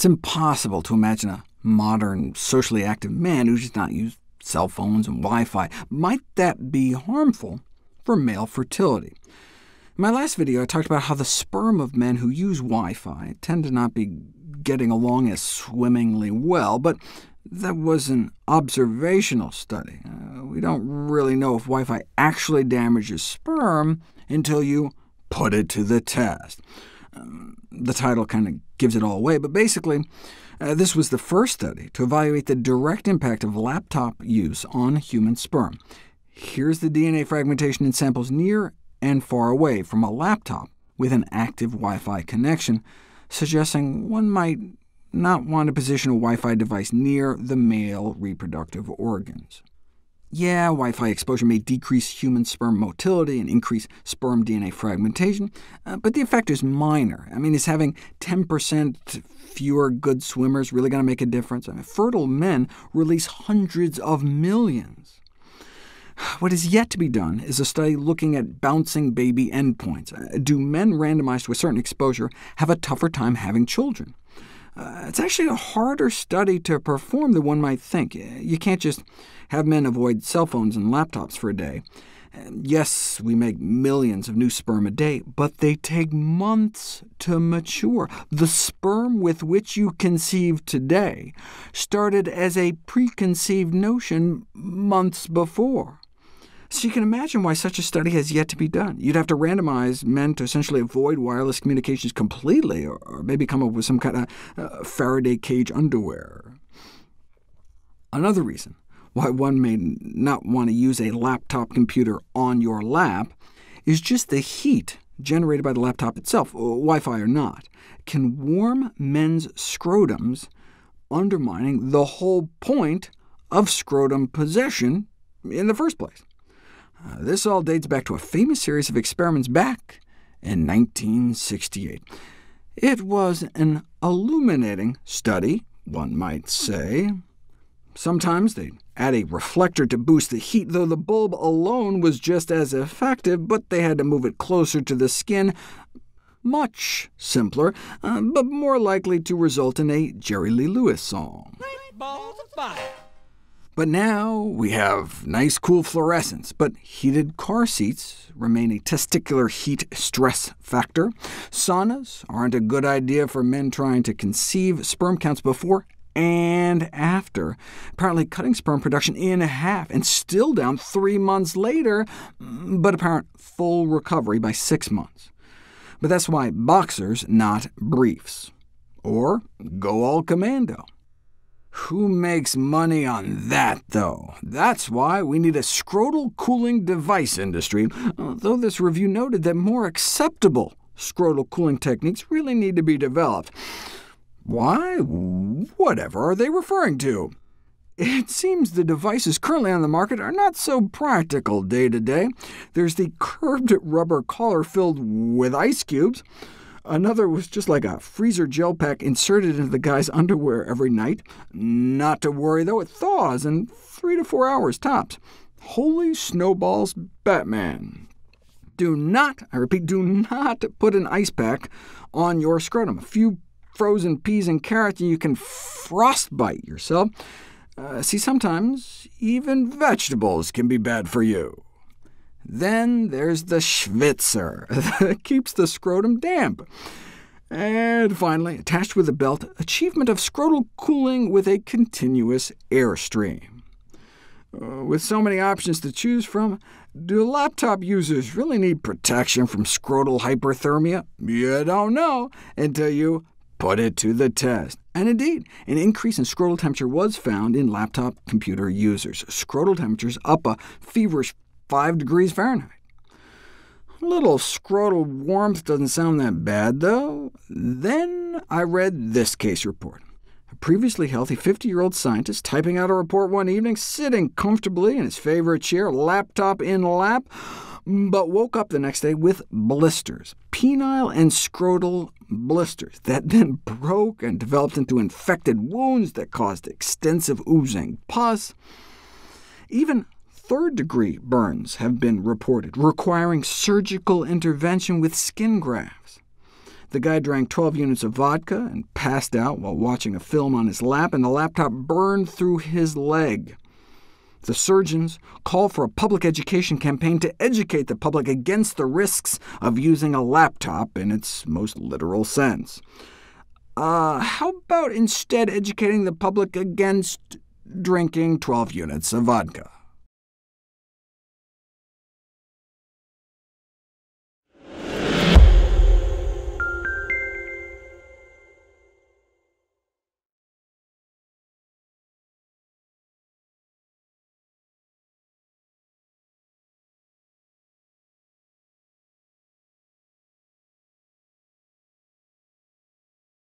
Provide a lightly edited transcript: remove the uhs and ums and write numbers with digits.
It's impossible to imagine a modern, socially active man who does not use cell phones and Wi-Fi. Might that be harmful for male fertility? In my last video, I talked about how the sperm of men who use Wi-Fi tend to not be getting along as swimmingly well, but that was an observational study. We don't really know if Wi-Fi actually damages sperm until you put it to the test. The title kind of gives it all away, but basically, this was the first study to evaluate the direct impact of laptop use on human sperm. Here's the DNA fragmentation in samples near and far away from a laptop with an active Wi-Fi connection, suggesting one might not want to position a Wi-Fi device near the male reproductive organs. Yeah, Wi-Fi exposure may decrease human sperm motility and increase sperm DNA fragmentation, but the effect is minor. Is having 10% fewer good swimmers really going to make a difference? Fertile men release hundreds of millions. What is yet to be done is a study looking at bouncing baby endpoints. Do men randomized to a certain exposure have a tougher time having children? It's actually a harder study to perform than one might think. You can't just have men avoid cell phones and laptops for a day. Yes, we make millions of new sperm a day, but they take months to mature. The sperm with which you conceive today started as a preconceived notion months before. So you can imagine why such a study has yet to be done. You'd have to randomize men to essentially avoid wireless communications completely, or maybe come up with some kind of Faraday cage underwear. Another reason why one may not want to use a laptop computer on your lap is just the heat generated by the laptop itself, Wi-Fi or not, can warm men's scrotums, undermining the whole point of scrotum possession in the first place. This all dates back to a famous series of experiments back in 1968. It was an illuminating study, one might say. Sometimes they'd add a reflector to boost the heat, though the bulb alone was just as effective, but they had to move it closer to the skin. Much simpler, but more likely to result in a Jerry Lee Lewis song. Balls of fire. But now we have nice cool fluorescence, but heated car seats remain a testicular heat stress factor. Saunas aren't a good idea for men trying to conceive. Sperm counts before and after, apparently cutting sperm production in half, and still down 3 months later, but apparent full recovery by 6 months. But that's why boxers, not briefs. Or go all commando. Who makes money on that, though? That's why we need a scrotal cooling device industry, though this review noted that more acceptable scrotal cooling techniques really need to be developed. Why? Whatever are they referring to? It seems the devices currently on the market are not so practical day to day. There's the curved rubber collar filled with ice cubes. Another was just like a freezer gel pack inserted into the guy's underwear every night. Not to worry, though, it thaws in 3 to 4 hours tops. Holy snowballs, Batman. Do not, I repeat, do not put an ice pack on your scrotum. A few frozen peas and carrots, and you can frostbite yourself. See, sometimes even vegetables can be bad for you. Then there's the Schwitzer that keeps the scrotum damp. And finally, attached with a belt, achievement of scrotal cooling with a continuous airstream. With so many options to choose from, do laptop users really need protection from scrotal hyperthermia? You don't know until you put it to the test. And indeed, an increase in scrotal temperature was found in laptop computer users. Scrotal temperatures up a feverish 5 degrees Fahrenheit. A little scrotal warmth doesn't sound that bad, though. Then I read this case report. A previously healthy 50-year-old scientist typing out a report one evening, sitting comfortably in his favorite chair, laptop in lap, but woke up the next day with blisters, penile and scrotal blisters, that then broke and developed into infected wounds that caused extensive oozing pus. Even third-degree burns have been reported, requiring surgical intervention with skin grafts. The guy drank 12 units of vodka and passed out while watching a film on his lap, and the laptop burned through his leg. The surgeons call for a public education campaign to educate the public against the risks of using a laptop in its most literal sense. How about instead educating the public against drinking 12 units of vodka?